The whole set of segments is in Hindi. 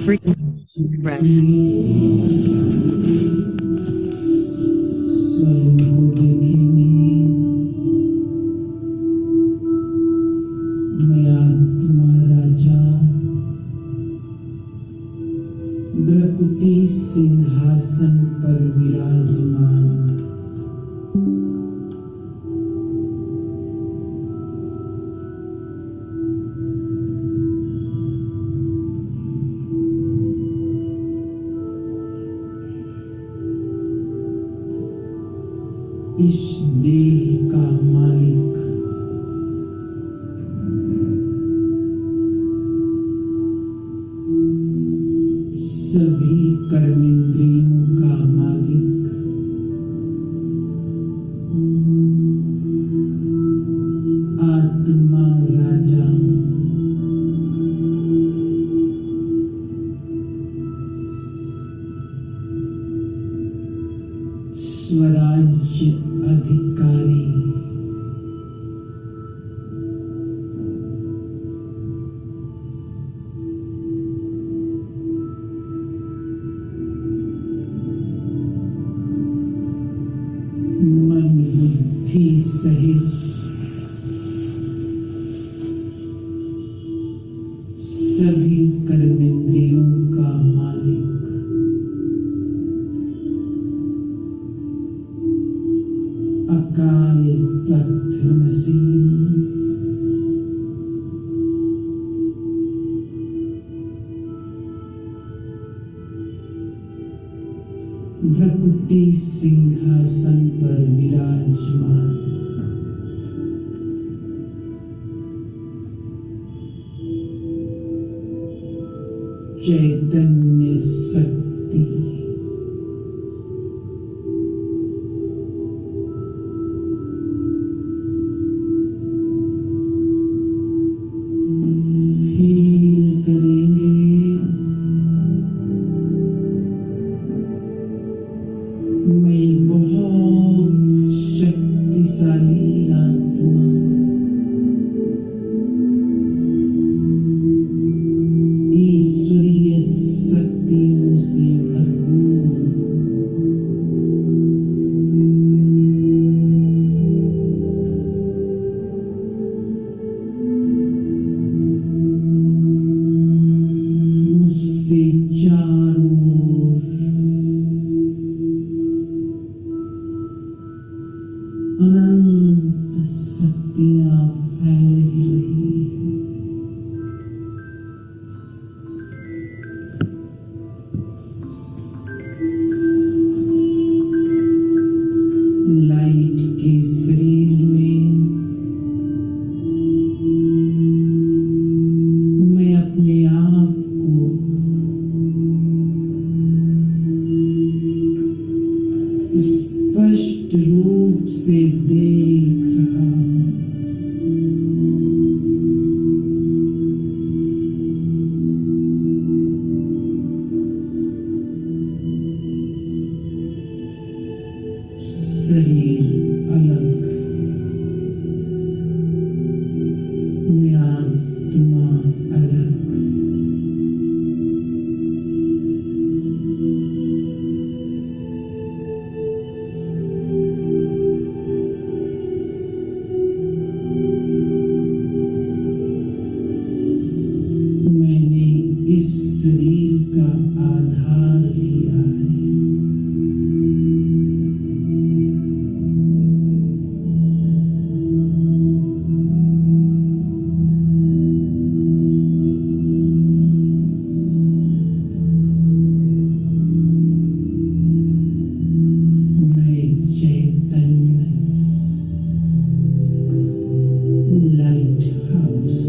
frequency fresh. स्वयं को देखेंगे। मैं आत्मा राजा ब्रकुटी सिंहासन पर विराजमान। इस देह का मालिक सभी कर्मेंद्रियों का मालिक आत्मा राजा स्वराज्य अधिकारी मन बुद्धि सहित सभी कर्मेंद्रियों का मालिक अकाल तत्वमसि भ्रकुटी सिंहासन पर विराजमान। चैतन्य शक्ति फील करेंगे। मैं बहुत शक्तिशाली आत्मा ईश्वरीय शक्तियों से भरपूर मुझसे चारों ओर अनंत शक्तियां फैल रही हैं। लाइट के शरीर में मैं अपने आप को स्पष्ट रूप से देख रहा हूं। शरीर अलग, मैं आत्मा अलग। मैंने इस शरीर का आधार लिया है। मैं चैतन्य लाइट हाउस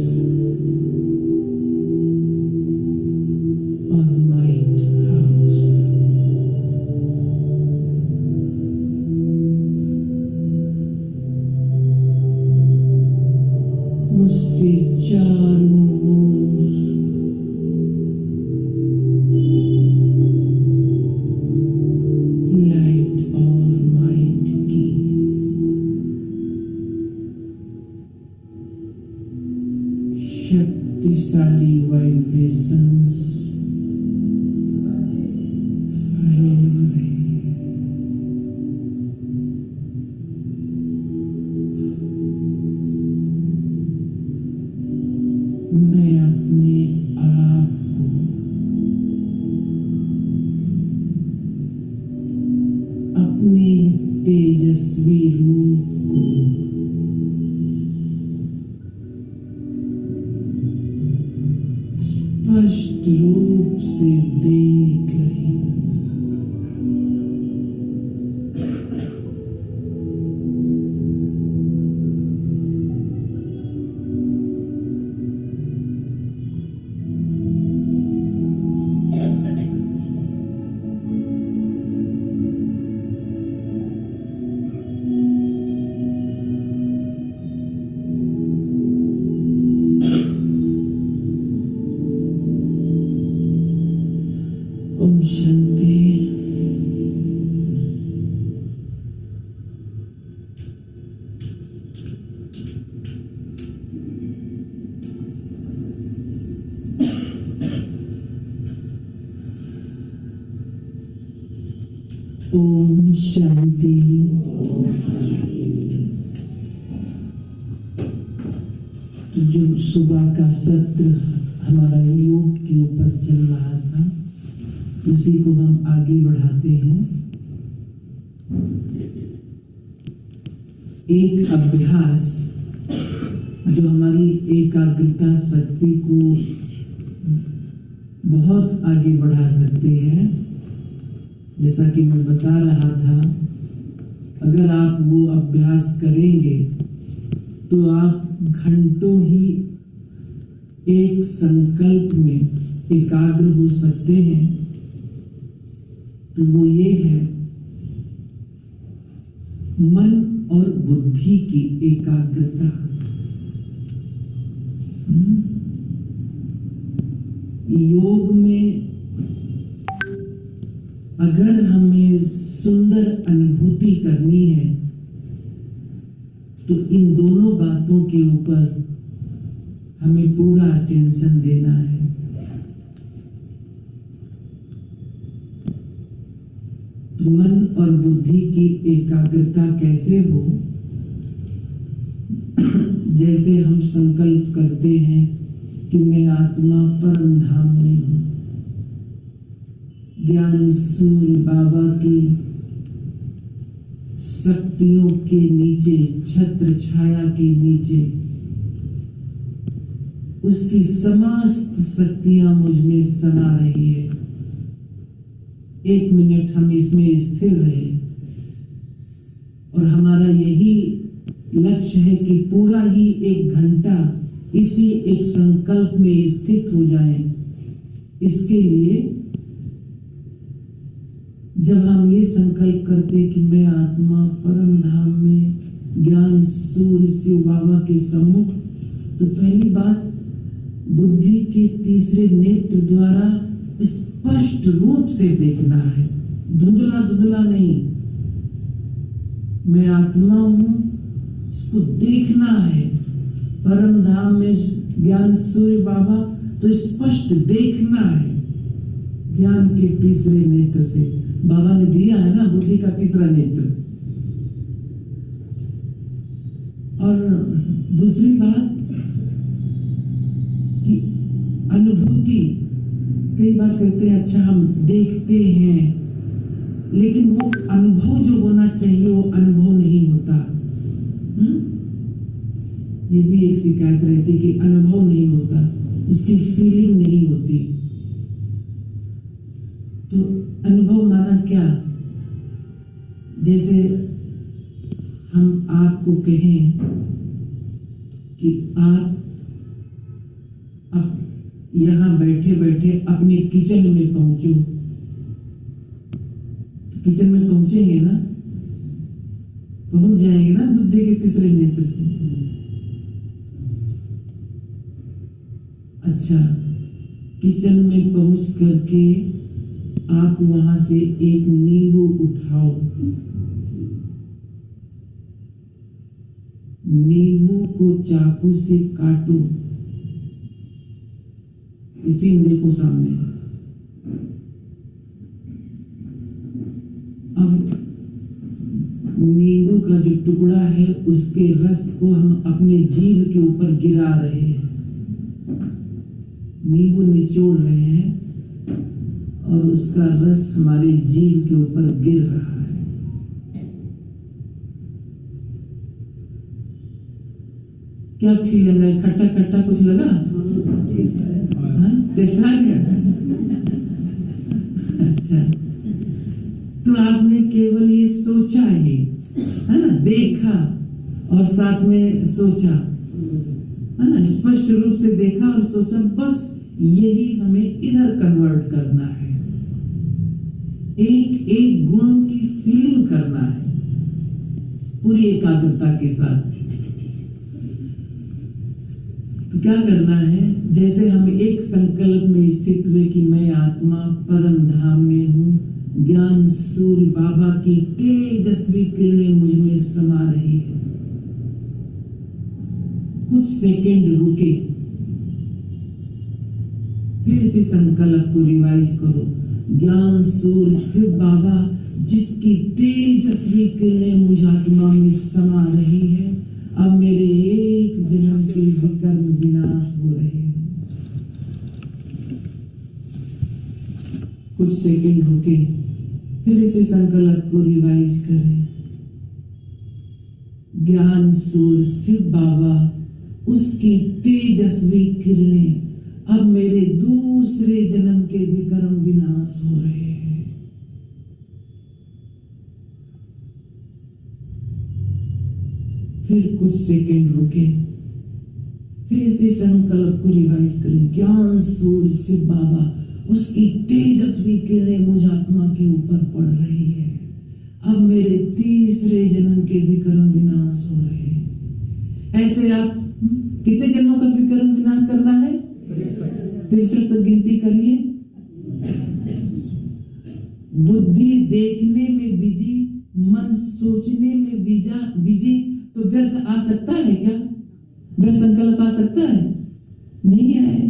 तेजस्वी रूप को स्पष्ट रूप से देख रही हूं। ओम शांति। ओम शांति। तो जो सुबह का सत्र हमारा योग के ऊपर चल रहा था, उसी को हम आगे बढ़ाते हैं। एक अभ्यास जो हमारी एकाग्रता शक्ति को बहुत आगे बढ़ा सकते हैं, जैसा कि मैं बता रहा था, अगर आप वो अभ्यास करेंगे तो आप घंटों ही एक संकल्प में एकाग्र हो सकते हैं। तो वो ये है मन और बुद्धि की एकाग्रता। योग में अगर हमें सुंदर अनुभूति करनी है तो इन दोनों बातों के ऊपर हमें पूरा अटेंशन देना है। मन और बुद्धि की एकाग्रता कैसे हो? जैसे हम संकल्प करते हैं कि मैं आत्मा परम धाम में हूं, ज्ञान सूर्य बाबा की शक्तियों के नीचे, छत्र छाया के नीचे उसकी समस्त शक्तियां मुझ में समा रही है। एक मिनट हम इसमें स्थिर रहे और हमारा यही लक्ष्य है कि पूरा ही एक घंटा इसी एक संकल्प में स्थित हो जाएं। इसके लिए जब हम ये संकल्प करते कि मैं आत्मा परम धाम में ज्ञान सूर्य शिव बाबा के सम्मुख, तो पहली बात बुद्धि के तीसरे नेत्र द्वारा स्पष्ट रूप से देखना है, धुंधला धुंधला नहीं। मैं आत्मा हूं, इसको देखना है। परम धाम में ज्ञान सूर्य बाबा, तो स्पष्ट देखना है ज्ञान के तीसरे नेत्र से। बाबा ने दिया है ना बुद्धि का तीसरा नेत्र। और दूसरी बात कि अनुभूति, कई बार कहते हैं अच्छा हम देखते हैं, लेकिन वो अनुभव जो होना चाहिए वो अनुभव नहीं होता। ये भी एक शिकायत रहती कि अनुभव नहीं होता, उसकी फीलिंग नहीं होती। तो अनुभव माना क्या? जैसे हम आपको कहें कि आप अब यहां बैठे बैठे अपने किचन में पहुंचो, तो किचन में पहुंचेंगे ना, पहुंच जाएंगे ना बुद्धि के तीसरे नेत्र से। अच्छा, किचन में पहुंच करके आप वहां से एक नींबू उठाओ, नींबू को चाकू से काटो। इसी देखो सामने। अब नींबू का जो टुकड़ा है उसके रस को हम अपने जीभ के ऊपर गिरा रहे हैं, नींबू निचोड़ रहे हैं और उसका रस हमारे जीभ के ऊपर गिर रहा है। क्या फील लग रहा है? खट्टा खट्टा कुछ लगा? टेस्ट आ गया? अच्छा, तो आपने केवल ये सोचा ही, है ना, देखा और साथ में सोचा, है ना, स्पष्ट रूप से देखा और सोचा, बस यही हमें इधर कन्वर्ट करना है। एक एक गुण की फीलिंग करना है पूरी एकाग्रता के साथ। तो क्या करना है? जैसे हम एक संकल्प में स्थित हुए कि मैं आत्मा परम धाम में हूं, ज्ञान सूर्य बाबा की तेजस्वी किरणें मुझ में समा रही है। कुछ सेकंड रुके, फिर इसी संकल्प को रिवाइज करो। ज्ञान सूर्य शिव बाबा जिसकी तेजस्वी किरणें मुझ आत्मा में समा रही है, अब मेरे एक जन्म के विकर्म विनाश हो रहे हैं। कुछ सेकंड रुके, फिर इसी संकल्प को रिवाइज करें। ज्ञान सूर्य शिव बाबा उसकी तेजस्वी किरणें अब मेरे दूसरे जन्म के विकर्म विनाश हो रहे हैं। फिर कुछ सेकंड रुके, फिर इसी संकल्प को रिवाइज करें। ज्ञान सूर्य शिव बाबा उसकी तेजस्वी किरणें मुझ आत्मा के ऊपर पड़ रही है, अब मेरे तीसरे जन्म के विकर्म विनाश हो रहे हैं। ऐसे आप कितने जन्मों का विकर्म विनाश करना है? 63 तक गिनती करिए। बुद्धि देखने में बिजी, मन सोचने में बिजी, तो व्यर्थ आ सकता है क्या? व्यर्थ संकल्प आ सकता है? नहीं आए।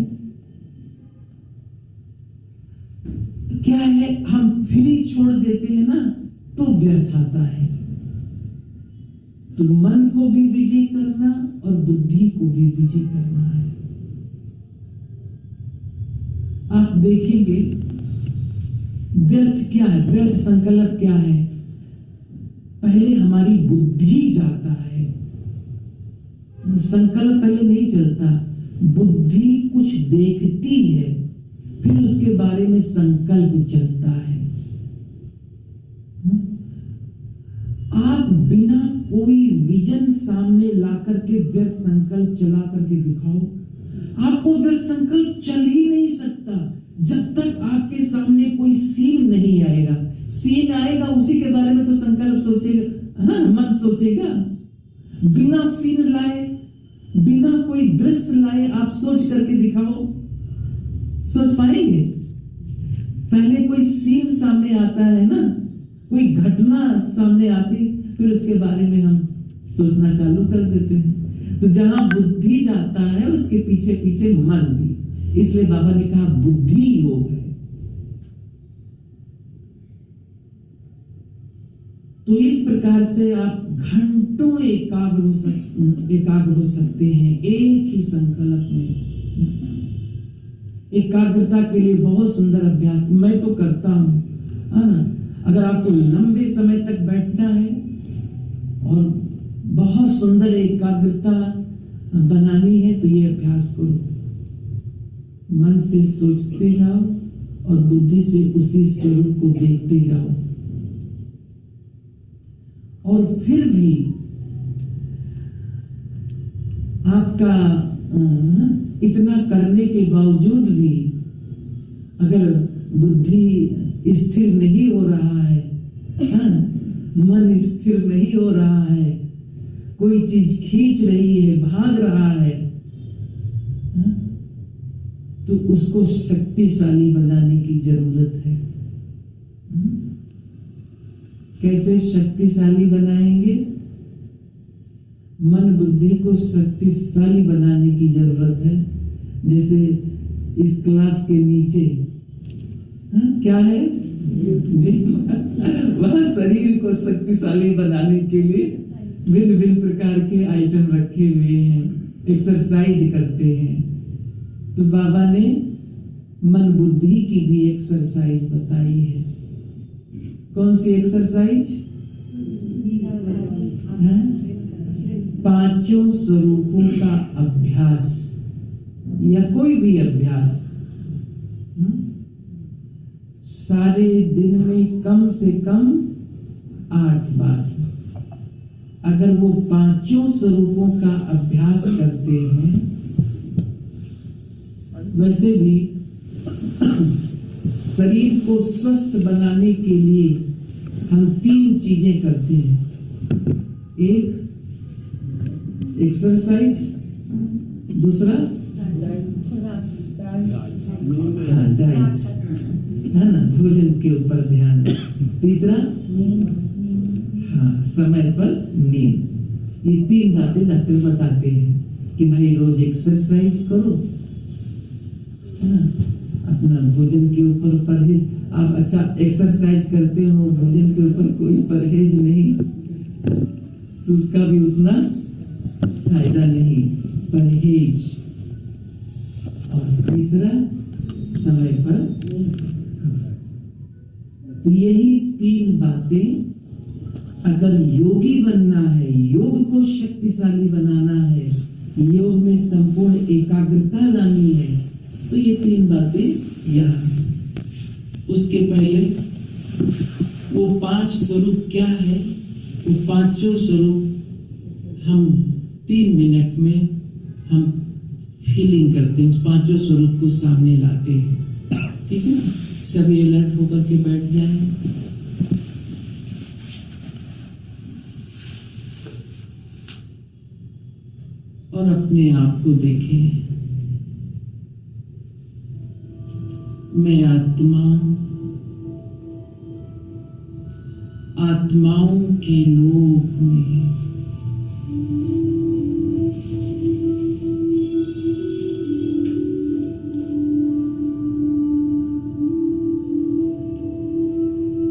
क्या है, हम फ्री छोड़ देते हैं ना, तो व्यर्थ आता है। तो मन को भी बिजी करना और बुद्धि को भी बिजी करना है। आप देखेंगे व्यर्थ क्या है, व्यर्थ संकल्प क्या है। पहले हमारी बुद्धि जाता है, संकल्प पहले नहीं चलता। बुद्धि कुछ देखती है, फिर उसके बारे में संकल्प चलता है। आप बिना कोई विजन सामने ला करके व्यर्थ संकल्प चला करके दिखाओ, आपको व्यर्थ संकल्प चल ही नहीं सकता जब तक आपके सामने कोई सीन नहीं आएगा। सीन आएगा, उसी के बारे में तो संकल्प सोचेगा, हाँ, मन सोचेगा। बिना सीन लाए, बिना कोई दृश्य लाए आप सोच करके दिखाओ, सोच पाएंगे? पहले कोई सीन सामने आता है ना, कोई घटना सामने आती, फिर उसके बारे में हम सोचना चालू कर देते हैं। तो जहां बुद्धि जाता है उसके पीछे पीछे मन भी, इसलिए बाबा ने कहा बुद्धि योग है। तो इस प्रकार से आप घंटों एकाग्र हो सकते हैं एक ही संकल्प में। एकाग्रता के लिए बहुत सुंदर अभ्यास मैं तो करता हूं, है ना। अगर आपको लंबे समय तक बैठना है और बहुत सुंदर एकाग्रता बनानी है तो ये अभ्यास करो। मन से सोचते जाओ और बुद्धि से उसी स्वरूप को देखते जाओ। और फिर भी आपका इतना करने के बावजूद भी अगर बुद्धि स्थिर नहीं हो रहा है, मन स्थिर नहीं हो रहा है, कोई चीज खींच रही है, भाग रहा है, तो उसको शक्तिशाली बनाने की जरूरत है। कैसे शक्तिशाली बनाएंगे? मन बुद्धि को शक्तिशाली बनाने की जरूरत है। जैसे इस क्लास के नीचे क्या है? वहां शरीर को शक्तिशाली बनाने के लिए भिन्न भिन्न प्रकार के आइटम रखे हुए हैं, एक्सरसाइज करते हैं। तो बाबा ने मन बुद्धि की भी एक्सरसाइज बताई है। कौन सी एक्सरसाइज? पांचों स्वरूपों का अभ्यास या कोई भी अभ्यास सारे दिन में कम से कम 8 बार, अगर वो पांचों स्वरूपों का अभ्यास करते हैं, वैसे भी शरीर को स्वस्थ बनाने के लिए हम 3 चीजें करते हैं। एक एक्सरसाइज, दूसरा डाइट है ना, भोजन के ऊपर ध्यान, तीसरा समय पर नींद। ये 3 बातें डॉक्टर बताते हैं कि भाई रोज एक्सरसाइज करो, अपना भोजन के ऊपर परहेज। आप अच्छा एक्सरसाइज करते हो, भोजन के ऊपर कोई परहेज नहीं, तो उसका भी उतना फायदा नहीं। परहेज, और तीसरा समय पर। तो यही 3 बातें, अगर योगी बनना है, योग को शक्तिशाली बनाना है, योग में संपूर्ण एकाग्रता लानी है, तो ये 3 बातें यहाँ। उसके पहले वो 5 स्वरूप क्या है, वो पांचों स्वरूप हम 3 मिनट में हम फीलिंग करते हैं, उस पांचों स्वरूप को सामने लाते हैं। ठीक है, सभी अलर्ट होकर के बैठ जाएं। और अपने आप को देखें। मैं आत्माओं के लोक में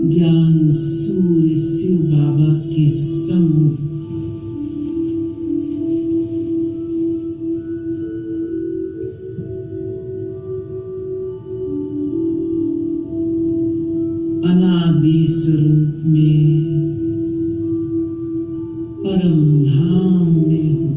ज्ञान सूर्य शिव बाबा के सम्मुख अनादि स्वरूप में परम धाम में हूँ।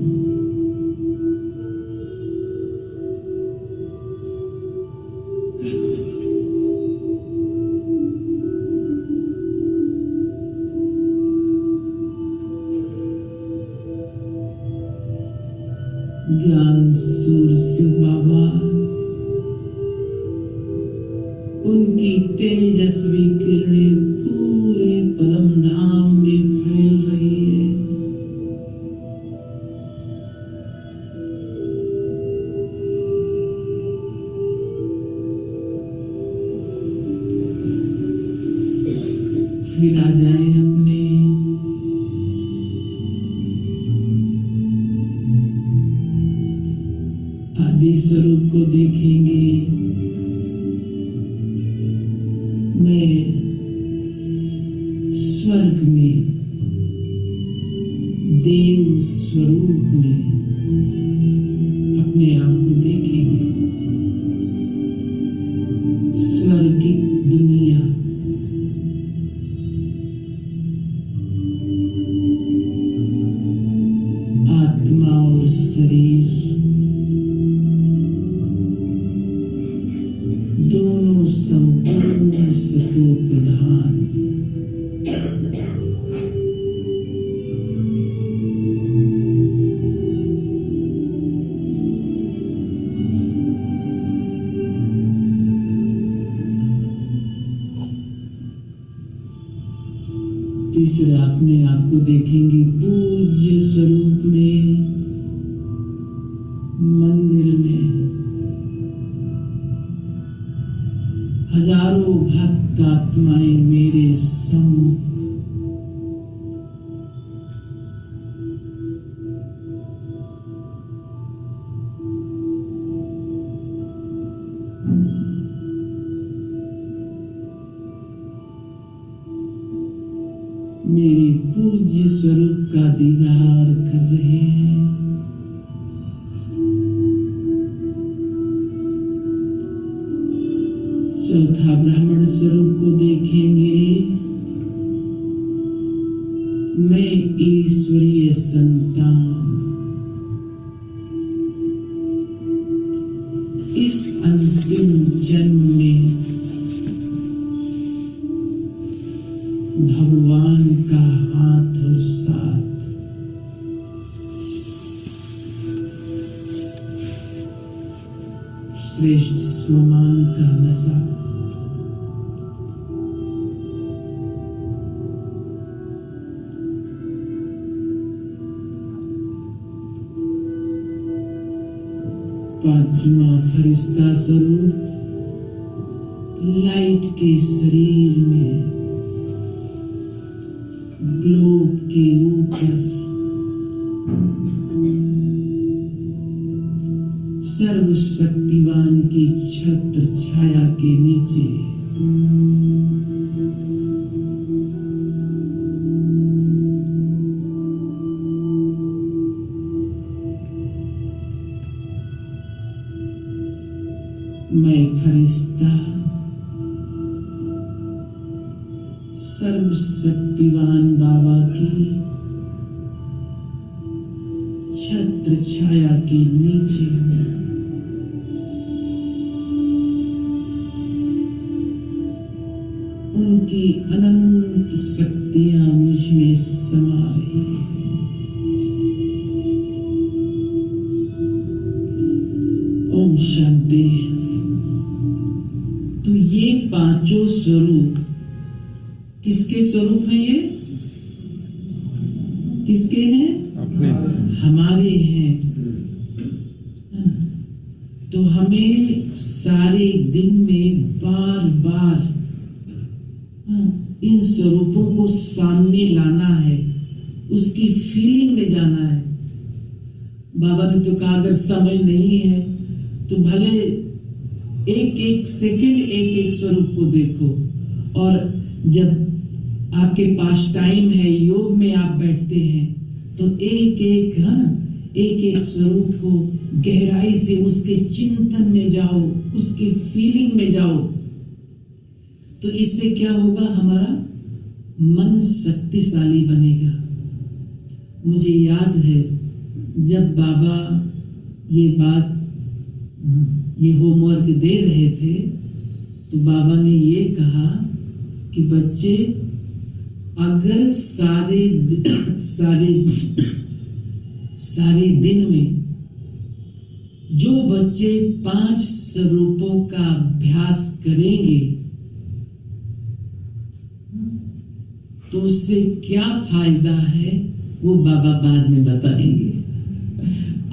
ज्ञान सूर्य शिव बाबा, उनकी तेजस्वी किरणें पूरे परम धाम में फैल रही है। फिर आ जाए अपने आदि स्वरूप को देखेंगे। मैं स्वर्ग में देव स्वरूप में अपने आप को देखेंगे। स्वर्गिक दुनिया, आत्मा और शरीर दोनों संपूर्ण सतो प्रधान। तीसरा अपने आप को देखेंगे पूज्य स्वरूप में, मंदिर में हजारों भक्त आत्माएं मेरे सम्मुख। मेरे पूज्य स्वरूप का दीदार कर रहे हैं। चौथा ब्राह्मण स्वरूप को देखेंगे। मैं ईश्वरीय संतान इस अंतिम जन्म में भगवान का हाथ और साथ श्रेष्ठ स्वमान का नशा पांचवा फरिश्ता स्वरूप लाइट के शरीर में ग्लोब के ऊपर सर्वशक्तिवान की छत्र छाया के नीचे मैं फरिश्ता सर्वशक्तिवान बाबा की छत्र छाया के नीचे उनकी अनंत शक्तियां मुझ में समा रही हैं। ओम शांति। तो ये पांचों स्वरूप किसके स्वरूप हैं? ये किसके हैं? अपने। हमारे हैं। तो हमें सारे दिन में बार बार इन स्वरूपों को सामने लाना है, उसकी फीलिंग में जाना है। बाबा ने तो कहा अगर समय नहीं है तो भले एक एक सेकंड एक एक स्वरूप को देखो, और जब आपके पास टाइम है, योग में आप बैठते हैं, तो एक एक एक एक स्वरूप को गहराई से उसके चिंतन में जाओ, उसके फीलिंग में जाओ। तो इससे क्या होगा? हमारा मन शक्तिशाली बनेगा। मुझे याद है जब बाबा ये होमवर्क दे रहे थे तो बाबा ने ये कहा कि बच्चे अगर सारे दिन में जो बच्चे 5 स्वरूपों का अभ्यास करेंगे तो उससे क्या फायदा है वो बाबा बाद में बताएंगे।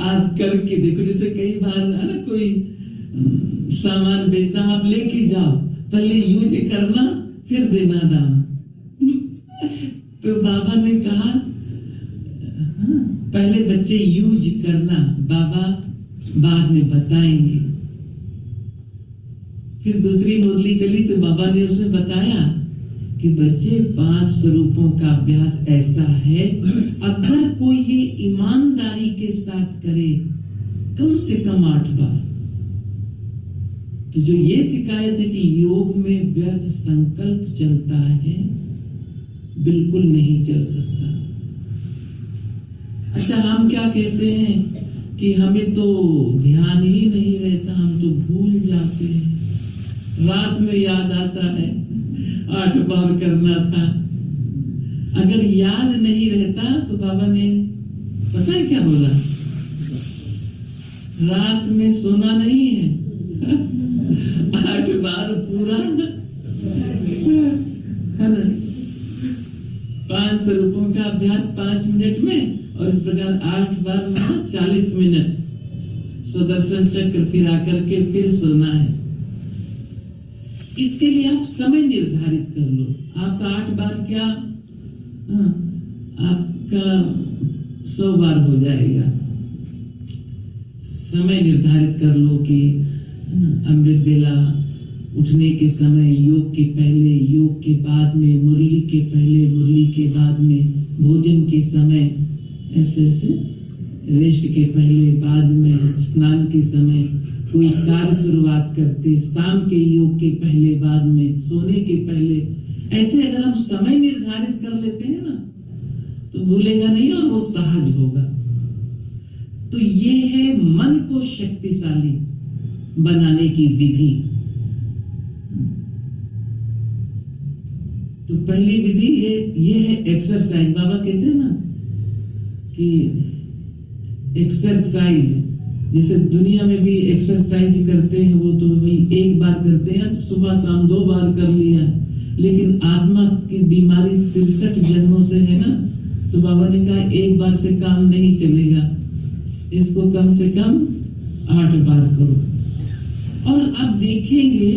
आप करके देखो। जैसे कई बार है ना, कोई सामान बेचना, आप लेके जाओ, पहले यूज करना फिर देना दाम। तो बाबा ने कहा पहले बच्चे यूज करना, बाबा बाद में बताएंगे। फिर दूसरी मुरली चली तो बाबा ने उसमें बताया कि बच्चे 5 स्वरूपों का अभ्यास ऐसा है, अगर कोई ये ईमानदारी के साथ करे कम से कम 8 बार, तो जो ये शिकायत है कि योग में व्यर्थ संकल्प चलता है, बिल्कुल नहीं चल सकता। अच्छा, हम क्या कहते हैं कि हमें तो ध्यान ही नहीं रहता, हम तो भूल जाते हैं। रात में याद आता है 8 बार करना था। अगर याद नहीं रहता तो बाबा ने पता है क्या बोला? रात में सोना नहीं है, 8 बार पूरा है ना। 5 स्वरूपों का अभ्यास 5 मिनट में, और इस प्रकार 8 बार 40 मिनट सुदर्शन चक्र फिर आकर के फिर सोना है। इसके लिए आप समय निर्धारित कर लो। आपका 8 बार क्या, आपका 100 बार हो जाएगा। समय निर्धारित कर लो कि अमृत बेला, उठने के समय, योग के पहले, योग के बाद में, मुरली के पहले, मुरली के बाद में, भोजन के समय, ऐसे ऐसे, रेस्ट के पहले, बाद में, स्नान के समय, कोई कार्य शुरुआत करते, शाम के योग के पहले, बाद में, सोने के पहले। ऐसे अगर हम समय निर्धारित कर लेते हैं ना, तो भूलेगा नहीं और वो सहज होगा। तो ये है मन को शक्तिशाली बनाने की विधि। तो पहली विधि ये है एक्सरसाइज। बाबा कहते हैं ना कि एक्सरसाइज, जैसे दुनिया में भी एक्सरसाइज करते हैं, वो तो भाई एक बार करते हैं, सुबह शाम 2 बार कर लिया। लेकिन आत्मा की बीमारी 63 जन्मों से है ना, तो बाबा ने कहा एक बार से काम नहीं चलेगा, इसको कम से कम 8 बार करो। और अब देखेंगे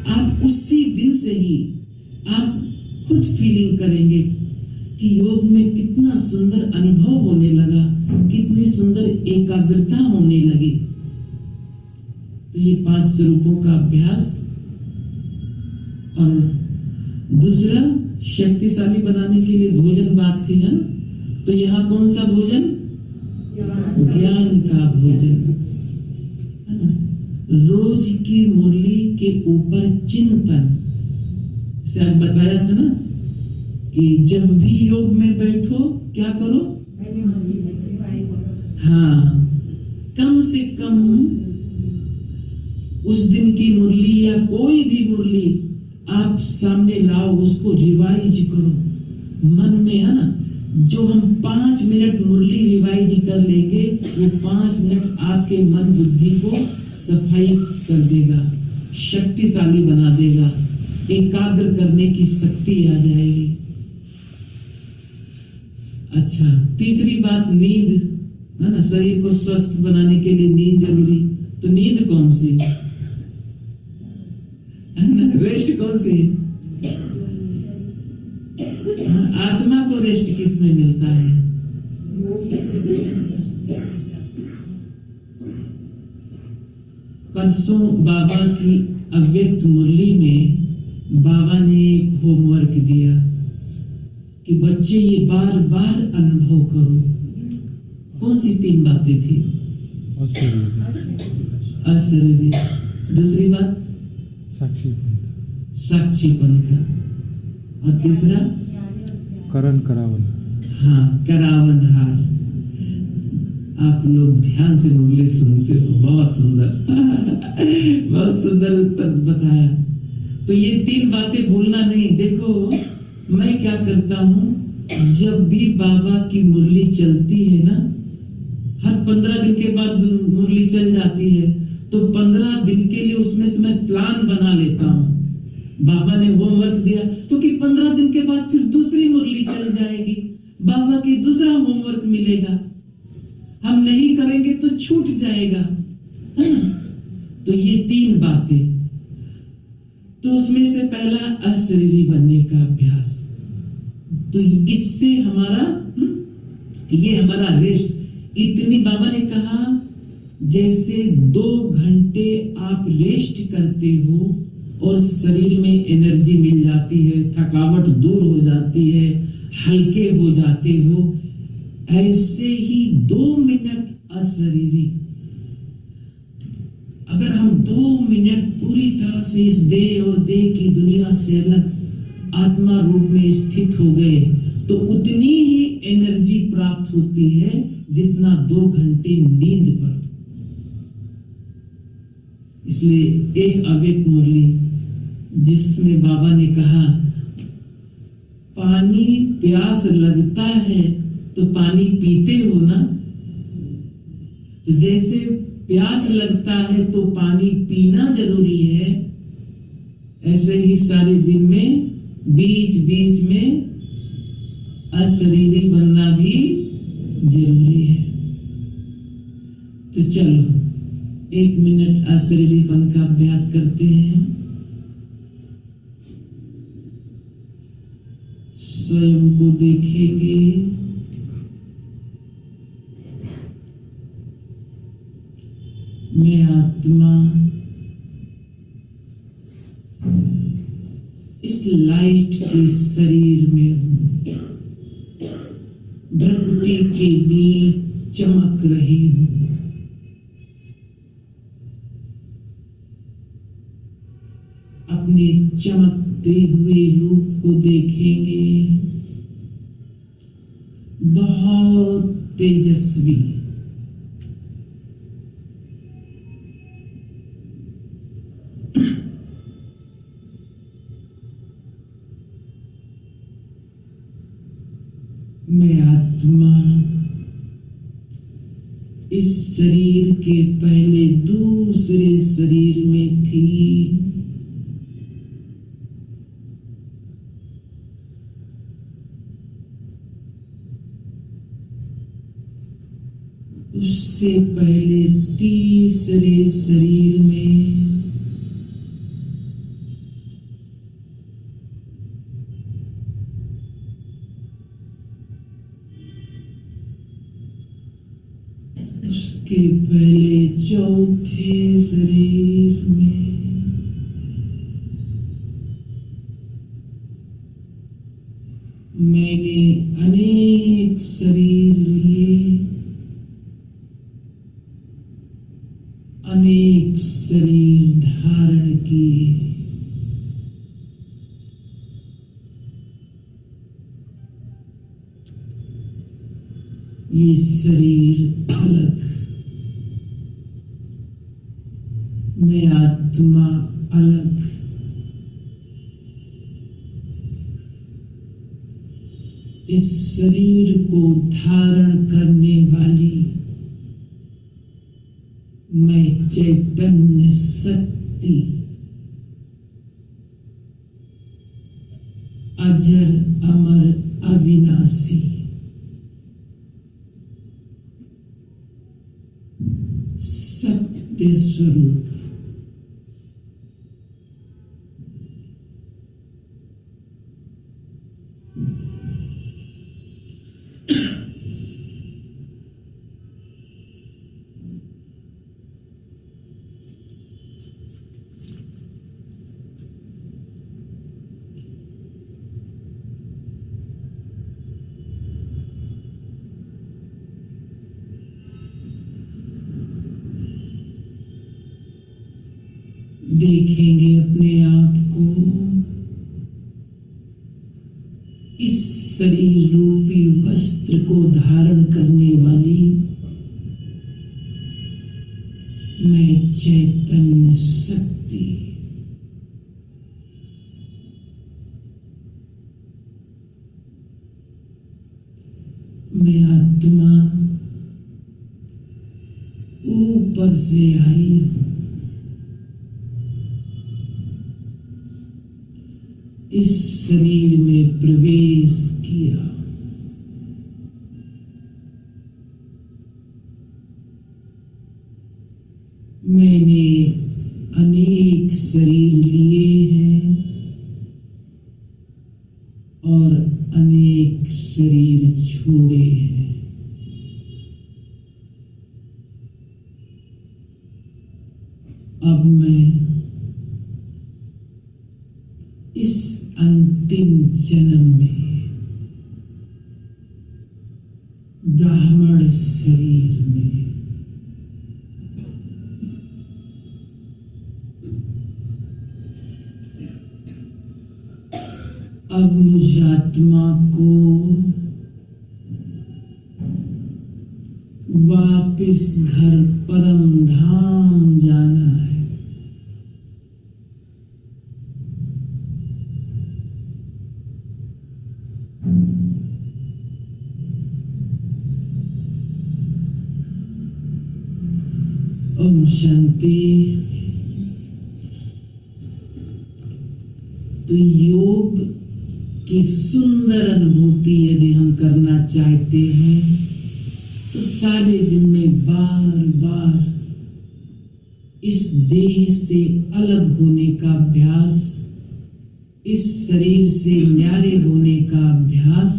आप उसी दिन से ही आप खुद फीलिंग करेंगे कि योग में कितना सुंदर अनुभव होने लगा, कितनी सुंदर एकाग्रता होने लगी। तो ये 5 स्वरूपों का अभ्यास। और दूसरा, शक्तिशाली बनाने के लिए भोजन बात थी ना, तो यहाँ कौन सा भोजन? ज्ञान का भोजन है ना। रोज की मुरली के ऊपर चिंतन से आज बताया था ना कि जब भी योग में बैठो क्या करो? हाँ, कम से कम उस दिन की मुरली या कोई भी मुरली आप सामने लाओ, उसको रिवाइज करो मन में, है ना। जो हम 5 मिनट मुरली रिवाइज कर लेंगे, वो 5 मिनट आपके मन बुद्धि को सफाई कर देगा, शक्तिशाली बना देगा, एकाग्र करने की शक्ति आ जाएगी। अच्छा, तीसरी बात नींद है ना। शरीर को स्वस्थ बनाने के लिए नींद जरूरी। तो नींद कौन सी है ना, रेस्ट कौन सी है? आत्मा को रेस्ट किस में मिलता है? परसों बाबा की अव्यक्त मुरली में बाबा ने एक होमवर्क दिया कि बच्चे ये बार बार अनुभव करो। कौन सी 3 बातें थी? अशरीरी। दूसरी बात साक्षीपन का। और तीसरा करण करावन। हाँ, करावनहार। आप लोग ध्यान से मुरली सुनते हो, बहुत सुंदर बहुत सुंदर उत्तर बताया। तो ये 3 बातें भूलना नहीं। देखो मैं क्या करता हूँ, जब भी बाबा की मुरली चलती है ना, हर 15 दिन के बाद मुरली चल जाती है, तो 15 दिन के लिए उसमें से मैं प्लान बना लेता हूँ। बाबा ने होमवर्क दिया, क्योंकि 15 दिन के बाद फिर दूसरी मुरली चल जाएगी, बाबा की दूसरा होमवर्क मिलेगा, हम नहीं करेंगे तो छूट जाएगा, है ना। तो ये 3 बातें। तो उसमें से पहला अशरीरी बनने का अभ्यास। तो इससे हमारा ये हमारा रेस्ट। इतनी बाबा ने कहा जैसे 2 घंटे आप रेस्ट करते हो और शरीर में एनर्जी मिल जाती है, थकावट दूर हो जाती है, हल्के हो जाते हो, ऐसे ही 2 मिनट अशरीरी। अगर हम 2 मिनट पूरी तरह से इस देह और देह की दुनिया से अलग आत्मा रूप में स्थित हो गए, तो उतनी ही एनर्जी प्राप्त होती है जितना 2 घंटे नींद पर। इसलिए एक अव्यक्त मुरली जिसमें बाबा ने कहा, पानी प्यास लगता है तो पानी पीते हो ना, तो जैसे प्यास लगता है तो पानी पीना जरूरी है, ऐसे ही सारे दिन में बीच बीच में अशरीरी बनना भी जरूरी है। तो चलो 1 मिनट अशरीरीपन का अभ्यास करते हैं। स्वयं को देखेंगे, मैं आत्मा इस लाइट के शरीर में हूं, भ्रकुटी के बीच चमक रही हूं। अपने चमकते हुए रूप को देखेंगे। बहुत तेजस्वी, मैं आत्मा इस शरीर के पहले दूसरे शरीर में थी। उससे पहले तीसरे शरीर में, उसके पहले चौथे शरीर में, मैंने अनेक शरीर लिए, अनेक शरीर धारण किए। ये शरीर अलग, मैं आत्मा अलग। इस शरीर को धारण करने वाली मैं चैतन्य शक्ति, अजर अमर अविनाशी, सत्य स्वरूप, देखेंगे अपने आप को इस शरीर रूपी वस्त्र को धारण करने वाली मैं चैतन्य शक्ति, मैं आत्मा ऊपर से आई हूं, इस शरीर में प्रवेश किया। मैंने अनेक शरीर लिए हैं और अनेक शरीर छोड़े हैं। अब मैं इस अंतिम जन्म में ब्राह्मण शरीर में अब मुझ आत्मा को वापिस घर परम धाम जाना है। ओम शांति। तो योग की सुंदर अनुभूति यदि हम करना चाहते हैं तो सारे दिन में बार बार इस देह से अलग होने का अभ्यास, इस शरीर से न्यारे होने का अभ्यास।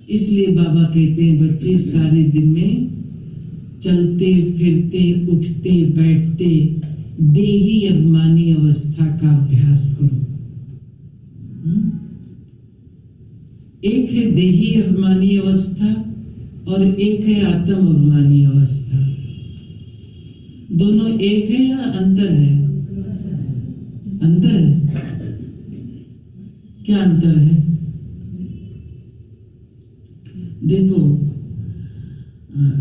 इसलिए बाबा कहते हैं बच्चे सारे दिन में चलते फिरते उठते बैठते देही अभिमानी अवस्था का अभ्यास करो। एक है देही अभिमानी अवस्था और एक है आत्म अभिमानी अवस्था। दोनों एक है या अंतर है? अंतर है। क्या अंतर है? देखो,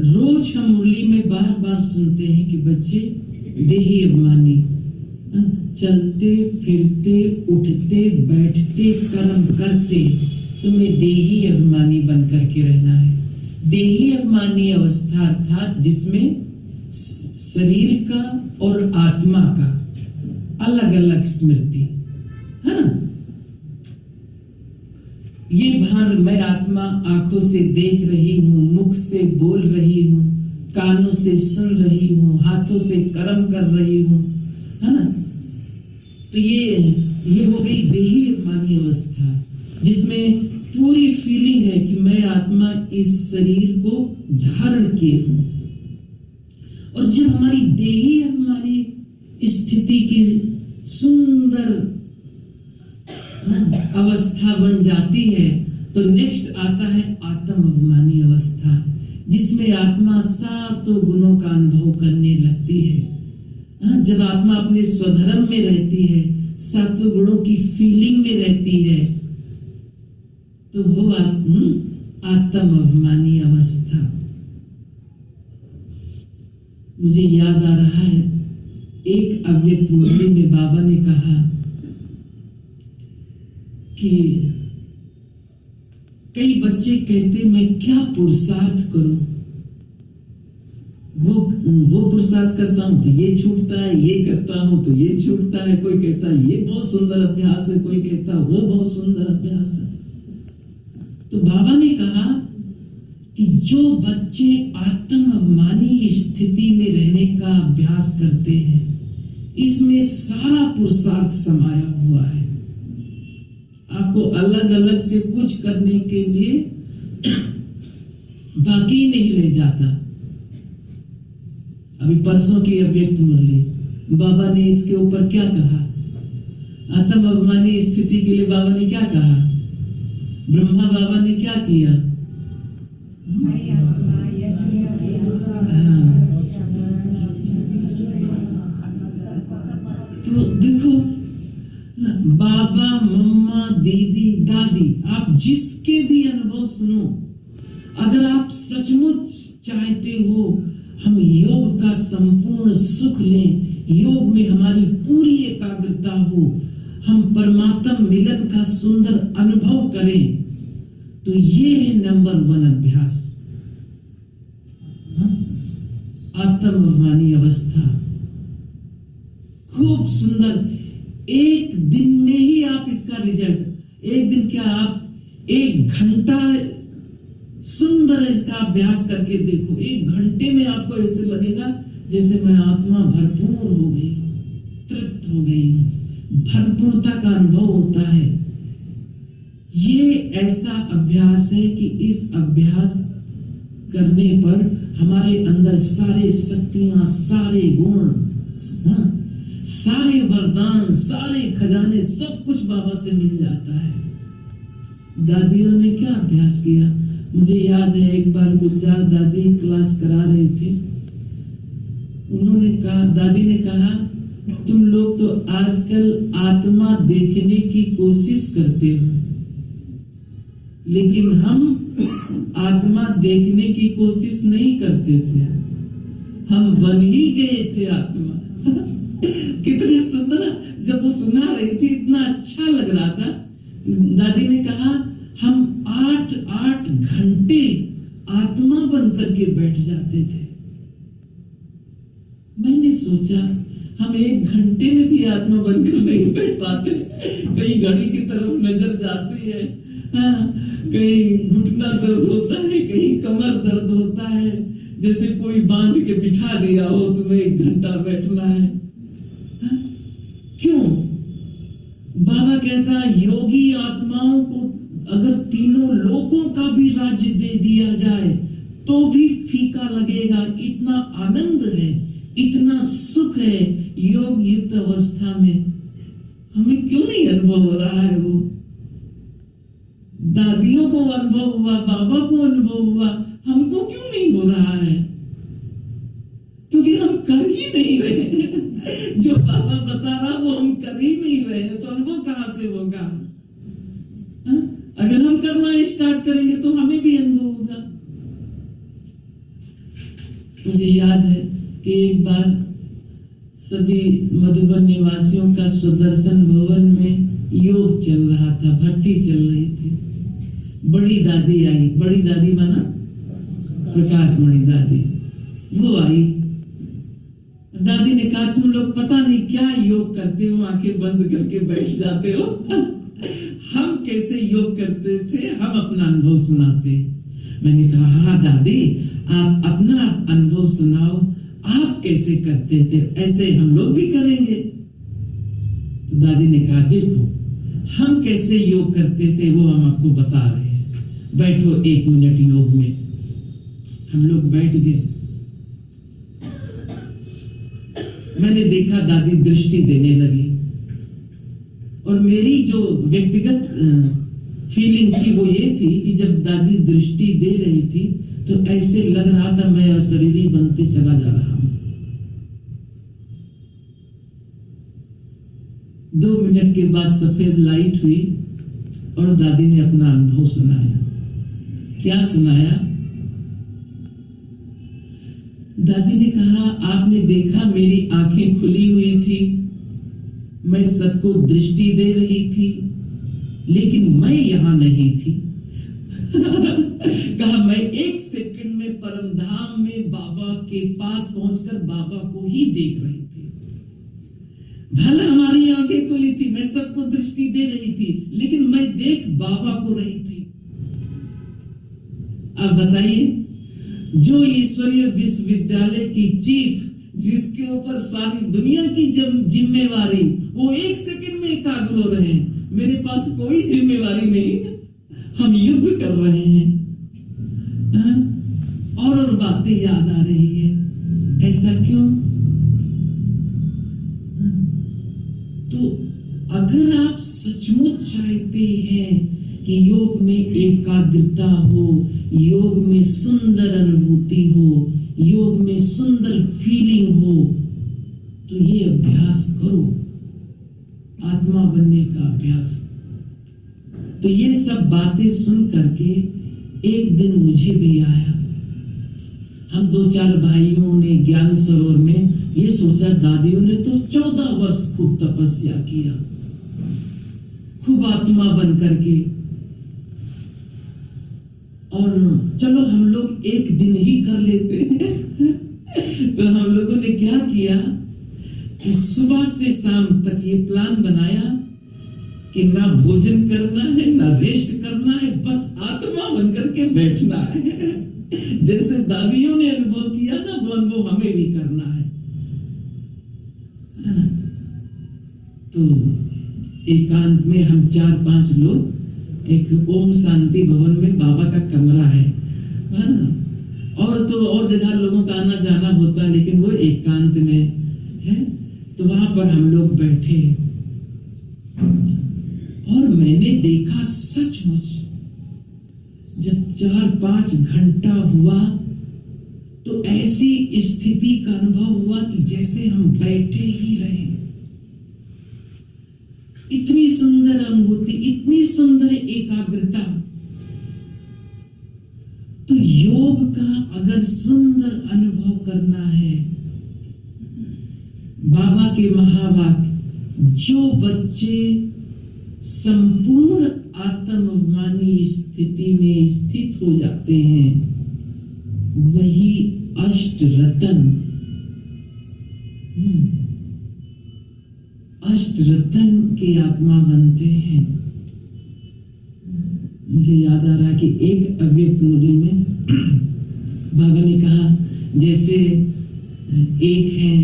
रोज हम मुरली में बार बार सुनते हैं कि बच्चे देही अभिमानी, चलते फिरते उठते बैठते कर्म करते तुम्हें देही अभिमानी बन करके रहना है। देही अभिमानी अवस्था अर्थात जिसमें शरीर का और आत्मा का अलग अलग स्मृति है ना। ये भान मैं आत्मा आंखों से देख रही हूं, मुख से बोल रही हूं, कानों से सुन रही हूं, हाथों से कर्म कर रही हूं, है ना। तो ये हो गई देही अभिमानी अवस्था, जिसमें पूरी फीलिंग है कि मैं आत्मा इस शरीर को धारण किए हूं। और जब हमारी देही अभिमानी स्थिति की सुंदर अवस्था बन जाती है तो नेक्स्ट आता है आत्म अभिमानी अवस्था, जिसमें आत्मा सातों गुणों का अनुभव करने लगती है। जब आत्मा अपने स्वधर्म में रहती है, सातों गुणों की फीलिंग में रहती है, तो वो आत्म अभिमानी अवस्था। मुझे याद आ रहा है एक अव्यक्त मुरली में बाबा ने कहा कि कई बच्चे कहते मैं क्या पुरुषार्थ करूं, वो पुरुषार्थ करता हूं तो ये छूटता है, ये करता हूं तो ये छूटता है। कोई कहता है ये बहुत सुंदर अभ्यास है, कोई कहता है वो बहुत सुंदर अभ्यास है। तो बाबा ने कहा कि जो बच्चे आत्म अभिमानी स्थिति में रहने का अभ्यास करते हैं, इसमें सारा पुरुषार्थ समाया हुआ है। आपको अलग अलग से कुछ करने के लिए बाकी नहीं रह जाता। अभी परसों की अव्यक्त मुरली, बाबा ने इसके ऊपर क्या कहा? आत्म अभिमानी स्थिति के लिए बाबा ने क्या कहा? ब्रह्मा बाबा ने क्या किया? तो देखो, बाबा, मम्मा, दीदी, दादी, आप जिसके भी अनुभव सुनो, अगर आप सचमुच चाहते हो हम योग का संपूर्ण सुख लें, योग में हमारी पूरी एकाग्रता हो, हम परमात्मा मिलन का सुंदर अनुभव करें, तो ये है नंबर 1 अभ्यास, आत्म अभिमानी अवस्था। खूब सुंदर, एक दिन में ही आप इसका रिजल्ट, एक दिन क्या, आप 1 घंटा सुंदर इसका अभ्यास करके देखो। 1 घंटे में आपको ऐसे लगेगा जैसे मैं आत्मा भरपूर हो गई हूं, तृप्त हो गई हूं, भरपूरता का अनुभव होता है। ये ऐसा अभ्यास है कि इस अभ्यास करने पर हमारे अंदर सारे शक्तियां, सारे गुण, सारे वरदान, सारे खजाने, सब कुछ बाबा से मिल जाता है। दादियों ने क्या अभ्यास किया? मुझे याद है एक बार गुलजार दादी क्लास करा रहे थे, उन्होंने कहा, दादी ने कहा, तुम लोग तो आजकल आत्मा देखने की कोशिश करते हो, लेकिन हम आत्मा देखने की कोशिश नहीं करते थे, हम बन ही गए थे आत्मा। कितनी सुंदर, जब वो सुना रही थी इतना अच्छा लग रहा था। दादी ने कहा हम 8 घंटे आत्मा बन करके बैठ जाते थे। मैंने सोचा हम 1 घंटे में भी आत्मा बनकर नहीं बैठ पाते, कहीं घड़ी की तरफ नजर जाती है, कहीं घुटना दर्द होता है, कहीं कमर दर्द होता है, जैसे कोई बांध के बिठा दिया हो, तुम्हें 1 घंटा बैठना है। क्यों? बाबा कहता है योगी आत्माओं को अगर तीनों लोकों का भी राज्य दे दिया जाए तो भी फीका लगेगा। इतना आनंद है, इतना सुख है योग युक्त अवस्था में, हमें क्यों नहीं अनुभव हो रहा है? वो दादियों को अनुभव हुआ, बाबा को अनुभव हुआ, हमको क्यों नहीं हो रहा है? क्योंकि हम कर ही नहीं रहे। जो बाबा बता रहा वो हम कर ही नहीं रहे, तो अनुभव कहां से होगा? अगर हम करना स्टार्ट करेंगे तो हमें भी अनुभव होगा। मुझे याद है कि एक बार सभी मधुबन निवासियों का सुदर्शन भवन में योग चल रहा था, भक्ति चल रही थी। बड़ी दादी आई, बड़ी दादी माना प्रकाश मणि दादी, वो आई। दादी ने कहा, तुम लोग पता नहीं क्या योग करते हो, आंखें बंद करके बैठ जाते हो। हम कैसे योग करते थे, हम अपना अनुभव सुनाते। मैंने कहा, हाँ दादी, आप अपना अनुभव सुनाओ, आप कैसे करते थे, ऐसे हम लोग भी करेंगे। तो दादी ने कहा, देखो हम कैसे योग करते थे वो हम आपको बता रहे हैं, बैठो 1 मिनट योग में। हम लोग बैठ गए। मैंने देखा दादी दृष्टि देने लगी, और मेरी जो व्यक्तिगत फीलिंग थी वो ये थी कि जब दादी दृष्टि दे रही थी तो ऐसे लग रहा था मैं अशरीरी बनते चला जा रहा हूं। 2 मिनट के बाद सफेद लाइट हुई और दादी ने अपना अनुभव सुनाया। क्या सुनाया? दादी ने कहा, आपने देखा मेरी आंखें खुली हुई थी, मैं सबको दृष्टि दे रही थी, लेकिन मैं यहां नहीं थी। कहा, मैं 1 सेकंड में परमधाम में बाबा के पास पहुंचकर बाबा को ही देख रही थी। भला हमारी आंखें खुली थी, मैं सबको दृष्टि दे रही थी, लेकिन मैं देख बाबा को रही थी। अब बताइए, जो ईश्वरीय विश्वविद्यालय की चीफ, जिसके ऊपर सारी दुनिया की जिम्मेवारी, वो 1 सेकंड में एकाग्र हो रहे हैं, मेरे पास कोई जिम्मेवारी नहीं, हम युद्ध कर रहे हैं। और बातें याद आ रही है। ऐसा क्यों? तो अगर आप सचमुच चाहते हैं कि योग में एकाग्रता हो, योग में सुंदर अनुभूति हो, योग में सुंदर फीलिंग हो, तो ये अभ्यास करो, आत्मा बनने का अभ्यास। तो ये सब बातें सुन करके एक दिन मुझे भी आया। हम 2-4 भाइयों ने ज्ञान सरोवर में ये सोचा, दादियों ने तो 14 वर्ष खूब तपस्या किया, खूब आत्मा बन करके, और चलो हम लोग एक दिन ही कर लेते हैं। तो हम लोगों ने क्या किया कि सुबह से शाम तक ये प्लान बनाया कि ना भोजन करना है, ना रेस्ट करना है, बस आत्मा बन करके बैठना है। जैसे दादियों ने अनुभव किया ना, वो अनुभव हमें भी करना है। तो एकांत में हम 4-5 लोग, एक ओम शांति भवन में बाबा का कमरा है ना, और जगह लोगों का आना जाना होता है, लेकिन वो एकांत में है। तो वहां पर हम लोग बैठे और मैंने देखा, सचमुच जब 4-5 घंटा हुआ तो ऐसी स्थिति का अनुभव हुआ कि जैसे हम बैठे ही रहे। इतनी सुंदर अनुभूति, इतनी सुंदर एकाग्रता। तो योग का अगर सुंदर अनुभव करना है, बाबा के महावाक्य, जो बच्चे संपूर्ण आत्माभिमानी स्थिति में स्थित हो जाते हैं, वही अष्ट रत्न के आत्मा बनते हैं। मुझे याद आ रहा है कि एक अव्यक्त मुरली में बाबा ने कहा, जैसे एक है